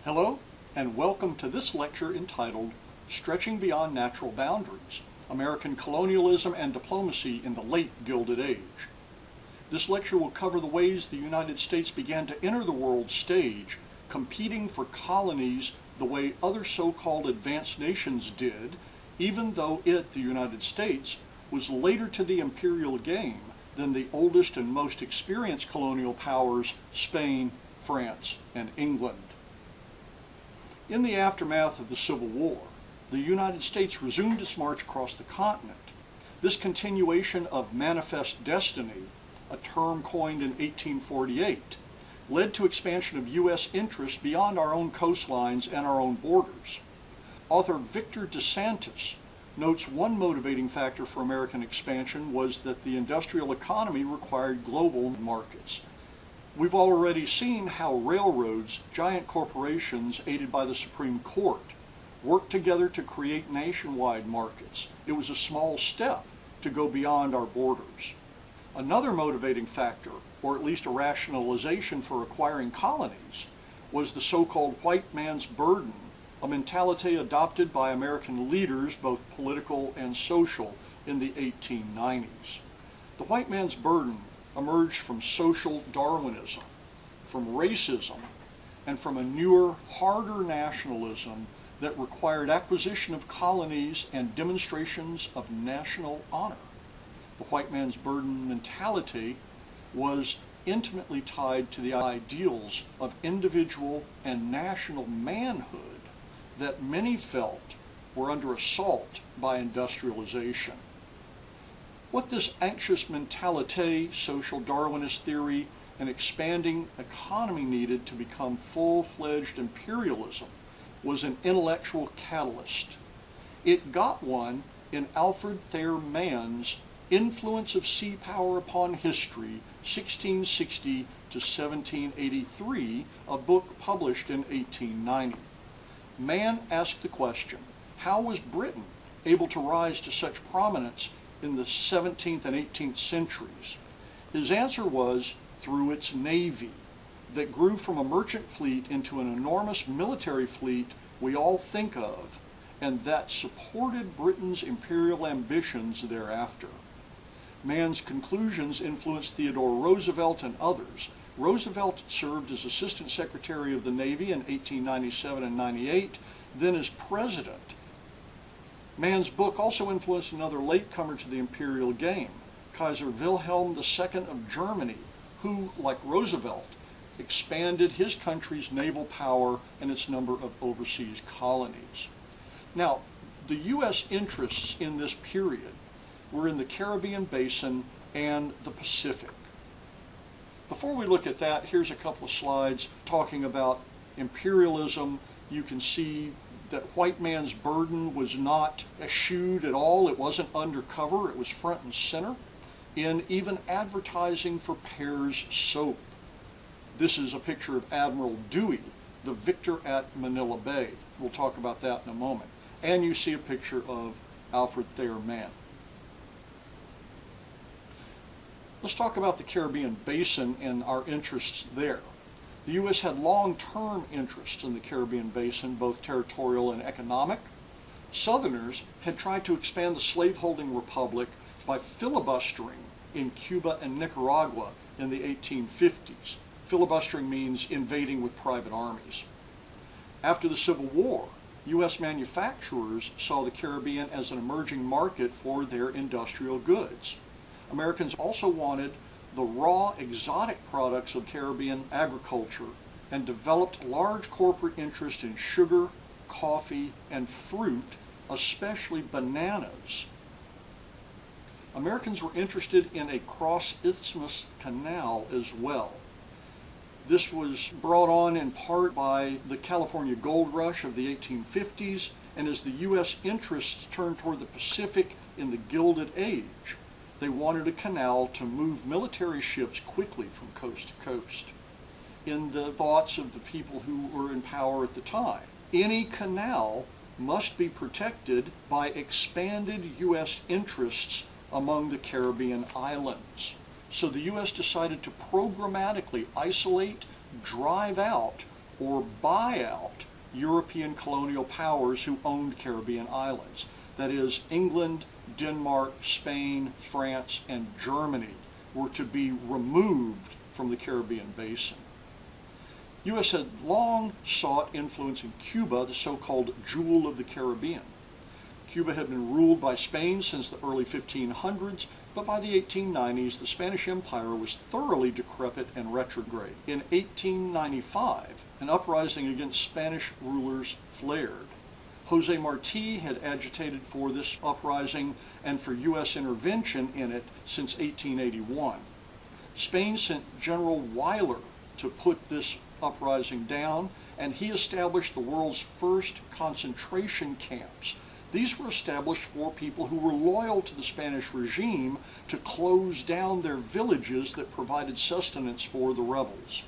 Hello, and welcome to this lecture entitled Stretching Beyond Natural Boundaries, American Colonialism and Diplomacy in the Late Gilded Age. This lecture will cover the ways the United States began to enter the world stage, competing for colonies the way other so-called advanced nations did, even though it, the United States, was later to the imperial game than the oldest and most experienced colonial powers, Spain, France, and England. In the aftermath of the Civil War, the United States resumed its march across the continent. This continuation of manifest destiny, a term coined in 1848, led to expansion of U.S. interest beyond our own coastlines and our own borders. Author Victor DeSantis notes one motivating factor for American expansion was that the industrial economy required global markets. We've already seen how railroads, giant corporations aided by the Supreme Court, worked together to create nationwide markets. It was a small step to go beyond our borders. Another motivating factor, or at least a rationalization for acquiring colonies, was the so-called white man's burden, a mentality adopted by American leaders, both political and social, in the 1890s. The white man's burden emerged from social Darwinism, from racism, and from a newer, harder nationalism that required acquisition of colonies and demonstrations of national honor. The white man's burden mentality was intimately tied to the ideals of individual and national manhood that many felt were under assault by industrialization. What this anxious mentality, social Darwinist theory, and expanding economy needed to become full-fledged imperialism was an intellectual catalyst. It got one in Alfred Thayer Mann's Influence of Sea Power Upon History, 1660 to 1783, a book published in 1890. Mann asked the question, how was Britain able to rise to such prominence in the 17th and 18th centuries? His answer was through its navy that grew from a merchant fleet into an enormous military fleet we all think of, and that supported Britain's imperial ambitions thereafter. Mann's conclusions influenced Theodore Roosevelt and others. Roosevelt served as Assistant Secretary of the Navy in 1897 and 98, then as President. Mann's book also influenced another latecomer to the imperial game, Kaiser Wilhelm II of Germany, who, like Roosevelt, expanded his country's naval power and its number of overseas colonies. Now, the U.S. interests in this period were in the Caribbean Basin and the Pacific. Before we look at that, here's a couple of slides talking about imperialism. You can see that white man's burden was not eschewed at all. It wasn't undercover. It was front and center in even advertising for Pear's soap. This is a picture of Admiral Dewey, the victor at Manila Bay. We'll talk about that in a moment. And you see a picture of Alfred Thayer Mann. Let's talk about the Caribbean Basin and our interests there. The U.S. had long-term interests in the Caribbean Basin, both territorial and economic. Southerners had tried to expand the slaveholding republic by filibustering in Cuba and Nicaragua in the 1850s. Filibustering means invading with private armies. After the Civil War, U.S. manufacturers saw the Caribbean as an emerging market for their industrial goods. Americans also wanted the raw, exotic products of Caribbean agriculture and developed large corporate interest in sugar, coffee, and fruit, especially bananas. Americans were interested in a cross-isthmus canal as well. This was brought on in part by the California gold rush of the 1850s, and as the U.S. interests turned toward the Pacific in the Gilded Age, they wanted a canal to move military ships quickly from coast to coast. In the thoughts of the people who were in power at the time, any canal must be protected by expanded U.S. interests among the Caribbean islands. So the U.S. decided to programmatically isolate, drive out or buy out European colonial powers who owned Caribbean islands. That is, England, Denmark, Spain, France, and Germany were to be removed from the Caribbean basin. The U.S. had long sought influence in Cuba, the so-called Jewel of the Caribbean. Cuba had been ruled by Spain since the early 1500s, but by the 1890s, the Spanish Empire was thoroughly decrepit and retrograde. In 1895, an uprising against Spanish rulers flared. Jose Marti had agitated for this uprising and for U.S. intervention in it since 1881. Spain sent General Weyler to put this uprising down, and he established the world's first concentration camps. These were established for people who were loyal to the Spanish regime to close down their villages that provided sustenance for the rebels.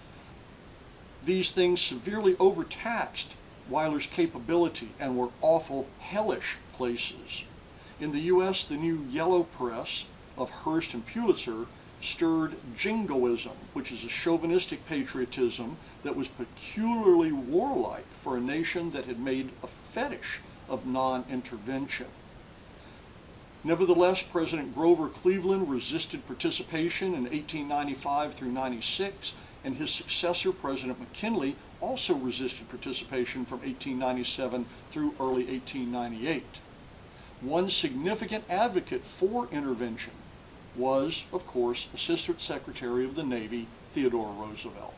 These things severely overtaxed Weyler's capability and were awful, hellish places. In the U.S., the new yellow press of Hearst and Pulitzer stirred jingoism, which is a chauvinistic patriotism that was peculiarly warlike for a nation that had made a fetish of non-intervention. Nevertheless, President Grover Cleveland resisted participation in 1895 through 96, and his successor, President McKinley, also resisted participation from 1897 through early 1898. One significant advocate for intervention was, of course, Assistant Secretary of the Navy, Theodore Roosevelt.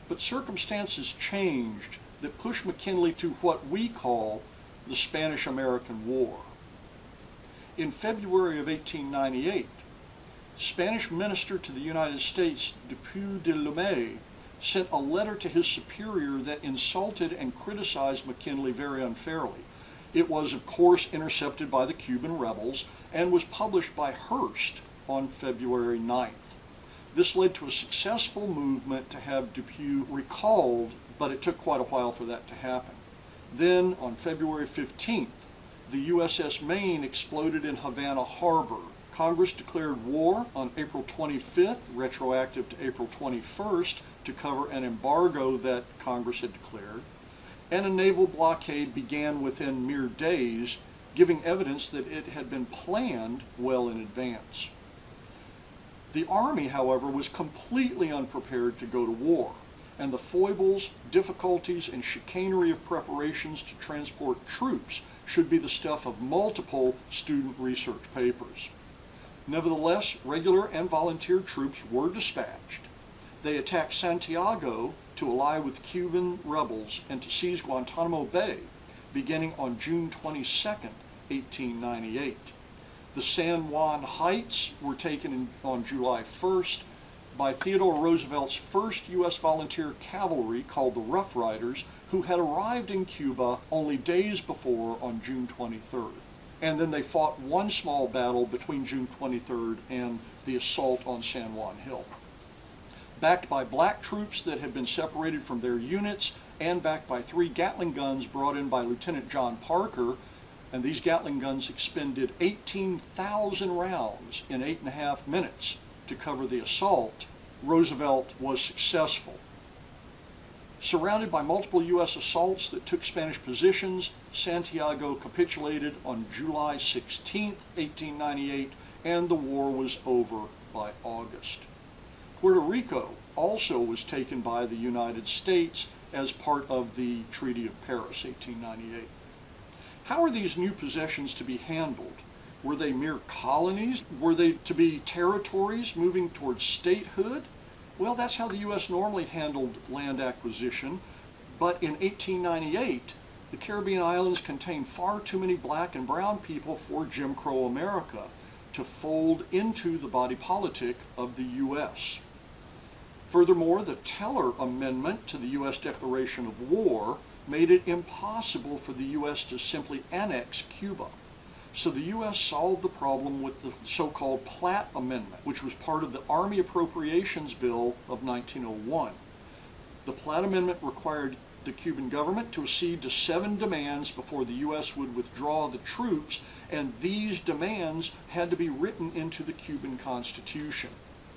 But circumstances changed that pushed McKinley to what we call the Spanish-American War. In February of 1898, Spanish Minister to the United States, Dupuy de Lomé, sent a letter to his superior that insulted and criticized McKinley very unfairly. It was, of course, intercepted by the Cuban rebels and was published by Hearst on February 9th. This led to a successful movement to have Dupuy recalled, but it took quite a while for that to happen. Then, on February 15th, the USS Maine exploded in Havana Harbor. Congress declared war on April 25th, retroactive to April 21st, to cover an embargo that Congress had declared, and a naval blockade began within mere days, giving evidence that it had been planned well in advance. The Army, however, was completely unprepared to go to war, and the foibles, difficulties, and chicanery of preparations to transport troops should be the stuff of multiple student research papers. Nevertheless, regular and volunteer troops were dispatched. They attacked Santiago to ally with Cuban rebels and to seize Guantanamo Bay, beginning on June 22, 1898. The San Juan Heights were taken on July 1st by Theodore Roosevelt's first U.S. volunteer cavalry, called the Rough Riders, who had arrived in Cuba only days before on June 23rd. And then they fought one small battle between June 23rd and the assault on San Juan Hill. Backed by black troops that had been separated from their units, and backed by 3 Gatling guns brought in by Lieutenant John Parker, and these Gatling guns expended 18,000 rounds in 8.5 minutes to cover the assault, Roosevelt was successful. Surrounded by multiple U.S. assaults that took Spanish positions, Santiago capitulated on July 16, 1898, and the war was over by August. Puerto Rico also was taken by the United States as part of the Treaty of Paris, 1898. How are these new possessions to be handled? Were they mere colonies? Were they to be territories moving towards statehood? Well, that's how the U.S. normally handled land acquisition, but in 1898, the Caribbean islands contained far too many black and brown people for Jim Crow America to fold into the body politic of the U.S. Furthermore, the Teller Amendment to the U.S. Declaration of War made it impossible for the U.S. to simply annex Cuba. So the U.S. solved the problem with the so-called Platt Amendment, which was part of the Army Appropriations Bill of 1901. The Platt Amendment required the Cuban government to accede to 7 demands before the U.S. would withdraw the troops, and these demands had to be written into the Cuban Constitution.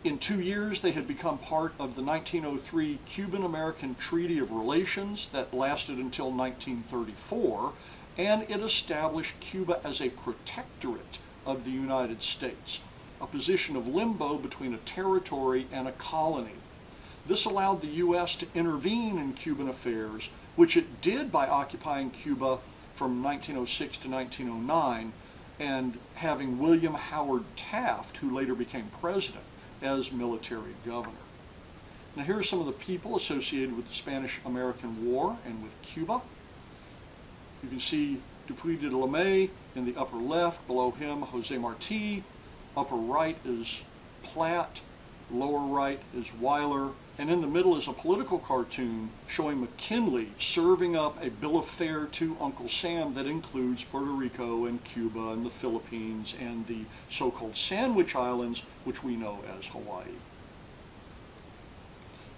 In 2 years, they had become part of the 1903 Cuban-American Treaty of Relations that lasted until 1934, and it established Cuba as a protectorate of the United States, a position of limbo between a territory and a colony. This allowed the U.S. to intervene in Cuban affairs, which it did by occupying Cuba from 1906 to 1909 and having William Howard Taft, who later became president, as military governor. Now here are some of the people associated with the Spanish-American War and with Cuba. You can see Dupuy de Lamay in the upper left, below him Jose Marti, upper right is Platt, lower right is Weyler, and in the middle is a political cartoon showing McKinley serving up a bill of fare to Uncle Sam that includes Puerto Rico and Cuba and the Philippines and the so-called Sandwich Islands, which we know as Hawaii.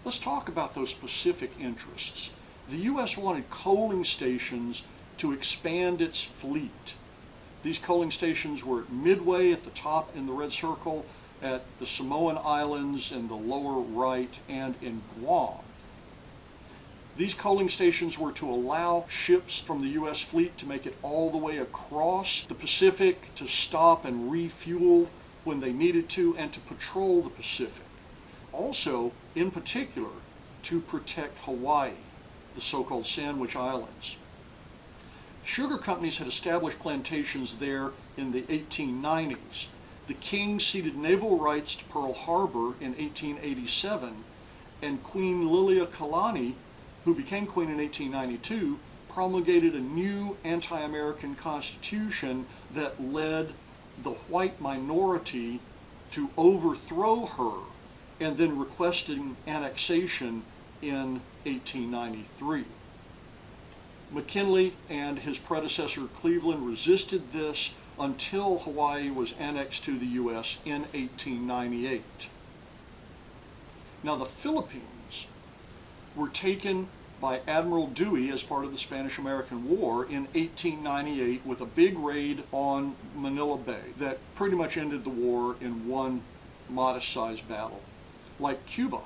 Let's talk about those specific interests. The U.S. wanted coaling stations to expand its fleet. These coaling stations were at Midway at the top in the red circle, at the Samoan Islands in the lower right, and in Guam. These coaling stations were to allow ships from the U.S. fleet to make it all the way across the Pacific to stop and refuel when they needed to, and to patrol the Pacific. Also, in particular, to protect Hawaii, the so-called Sandwich Islands. Sugar companies had established plantations there in the 1890s. The king ceded naval rights to Pearl Harbor in 1887, and Queen Liliuokalani, who became queen in 1892, promulgated a new anti-American constitution that led the white minority to overthrow her and then requesting annexation in 1893. McKinley and his predecessor Cleveland resisted this until Hawaii was annexed to the U.S. in 1898. Now the Philippines were taken by Admiral Dewey as part of the Spanish-American War in 1898 with a big raid on Manila Bay that pretty much ended the war in one modest-sized battle. Like Cuba,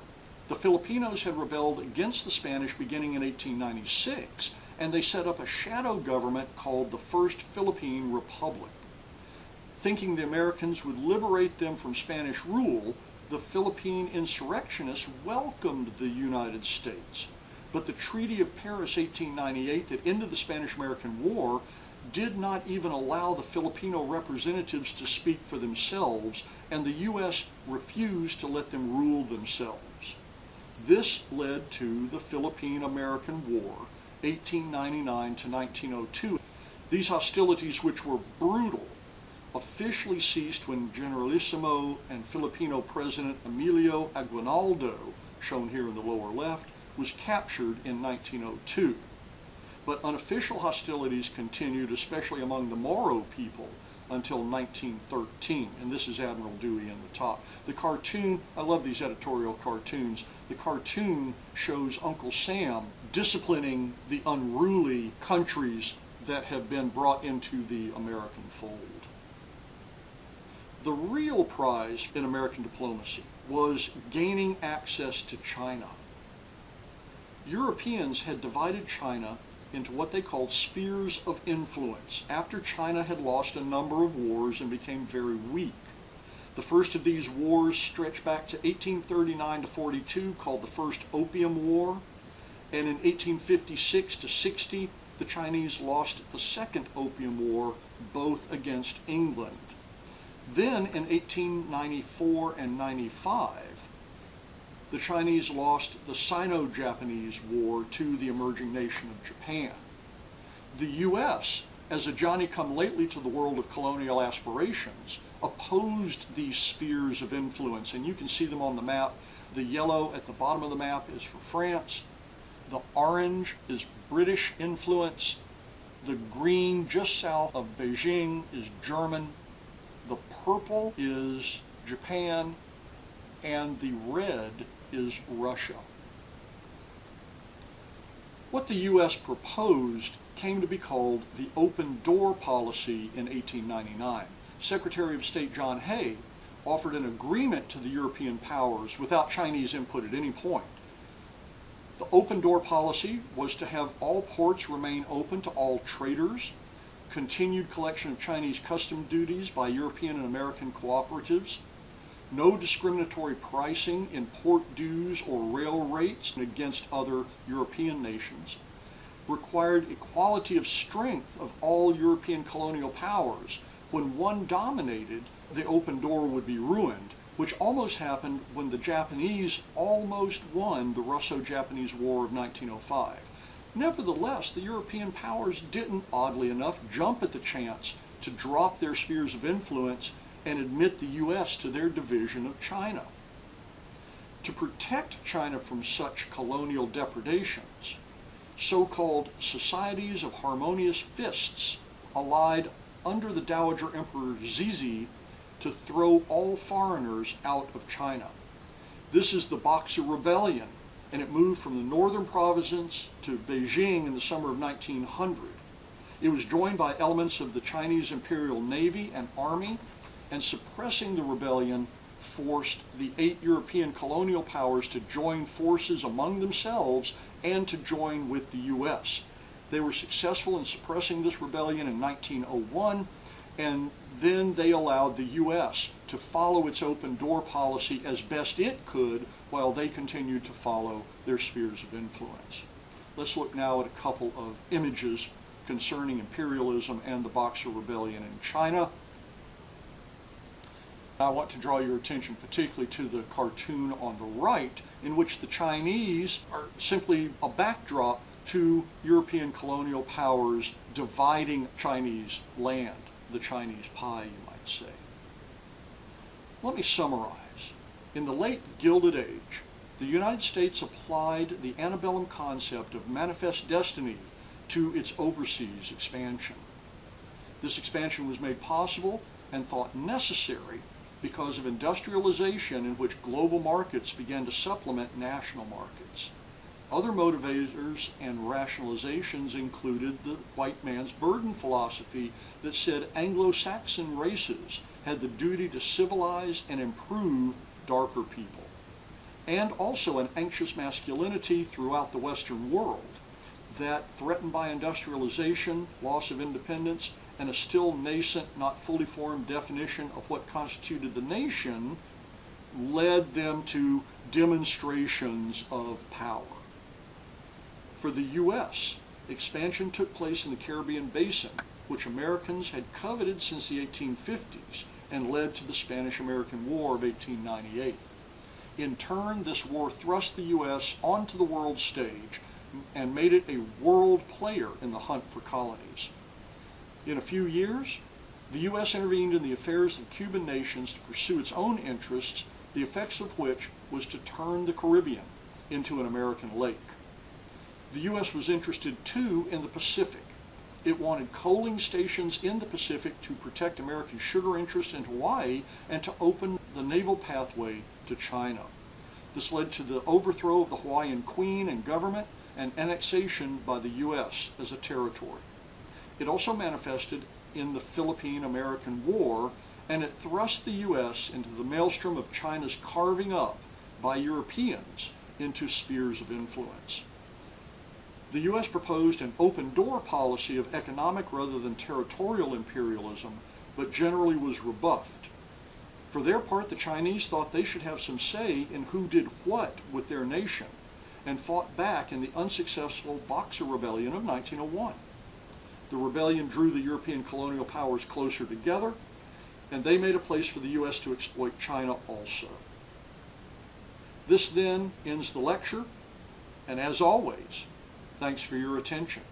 the Filipinos had rebelled against the Spanish beginning in 1896, and they set up a shadow government called the First Philippine Republic. Thinking the Americans would liberate them from Spanish rule, the Philippine insurrectionists welcomed the United States. But the Treaty of Paris 1898 that ended the Spanish-American War did not even allow the Filipino representatives to speak for themselves, and the U.S. refused to let them rule themselves. This led to the Philippine-American War, 1899 to 1902. These hostilities, which were brutal, officially ceased when Generalissimo and Filipino President Emilio Aguinaldo, shown here in the lower left, was captured in 1902. But unofficial hostilities continued, especially among the Moro people, until 1913, and this is Admiral Dewey in the top. The cartoon, I love these editorial cartoons, the cartoon shows Uncle Sam disciplining the unruly countries that have been brought into the American fold. The real prize in American diplomacy was gaining access to China. Europeans had divided China into what they called spheres of influence after China had lost a number of wars and became very weak. The first of these wars stretched back to 1839 to 42, called the First Opium War, and in 1856 to 60 the Chinese lost the Second Opium War, both against England. Then in 1894 and 95 the Chinese lost the Sino-Japanese War to the emerging nation of Japan. The U.S., as a Johnny-come-lately to the world of colonial aspirations, opposed these spheres of influence, and you can see them on the map. The yellow at the bottom of the map is for France. The orange is British influence. The green just south of Beijing is German. The purple is Japan, and the red is Russia. What the U.S. proposed came to be called the open door policy in 1899. Secretary of State John Hay offered an agreement to the European powers without Chinese input at any point. The open door policy was to have all ports remain open to all traders, continued collection of Chinese custom duties by European and American cooperatives, no discriminatory pricing in port dues or rail rates against other European nations, required equality of strength of all European colonial powers. When one dominated, the open door would be ruined, which almost happened when the Japanese almost won the Russo-Japanese War of 1905. Nevertheless, the European powers didn't, oddly enough, jump at the chance to drop their spheres of influence and admit the U.S. to their division of China. To protect China from such colonial depredations, so-called societies of harmonious fists allied under the Dowager Emperor Zizi to throw all foreigners out of China. This is the Boxer Rebellion, and it moved from the northern provinces to Beijing in the summer of 1900. It was joined by elements of the Chinese Imperial Navy and Army, and suppressing the rebellion forced the 8 European colonial powers to join forces among themselves and to join with the U.S. They were successful in suppressing this rebellion in 1901, and then they allowed the U.S. to follow its open door policy as best it could while they continued to follow their spheres of influence. Let's look now at a couple of images concerning imperialism and the Boxer Rebellion in China. I want to draw your attention particularly to the cartoon on the right, in which the Chinese are simply a backdrop to European colonial powers dividing Chinese land, the Chinese pie, you might say. Let me summarize. In the late Gilded Age, the United States applied the antebellum concept of manifest destiny to its overseas expansion. This expansion was made possible and thought necessary because of industrialization, in which global markets began to supplement national markets. Other motivators and rationalizations included the white man's burden philosophy that said Anglo-Saxon races had the duty to civilize and improve darker people, and also an anxious masculinity throughout the Western world that, threatened by industrialization, loss of independence, and a still nascent, not fully formed definition of what constituted the nation, led them to demonstrations of power. For the U.S., expansion took place in the Caribbean basin, which Americans had coveted since the 1850s and led to the Spanish-American War of 1898. In turn, this war thrust the U.S. onto the world stage and made it a world player in the hunt for colonies. In a few years, the U.S. intervened in the affairs of the Cuban nations to pursue its own interests, the effects of which was to turn the Caribbean into an American lake. The U.S. was interested too in the Pacific. It wanted coaling stations in the Pacific to protect American sugar interests in Hawaii and to open the naval pathway to China. This led to the overthrow of the Hawaiian Queen and government and annexation by the U.S. as a territory. It also manifested in the Philippine-American War, and it thrust the U.S. into the maelstrom of China's carving up by Europeans into spheres of influence. The U.S. proposed an open door policy of economic rather than territorial imperialism, but generally was rebuffed. For their part, the Chinese thought they should have some say in who did what with their nation, and fought back in the unsuccessful Boxer Rebellion of 1901. The rebellion drew the European colonial powers closer together, and they made a place for the U.S. to exploit China also. This then ends the lecture, and as always, thanks for your attention.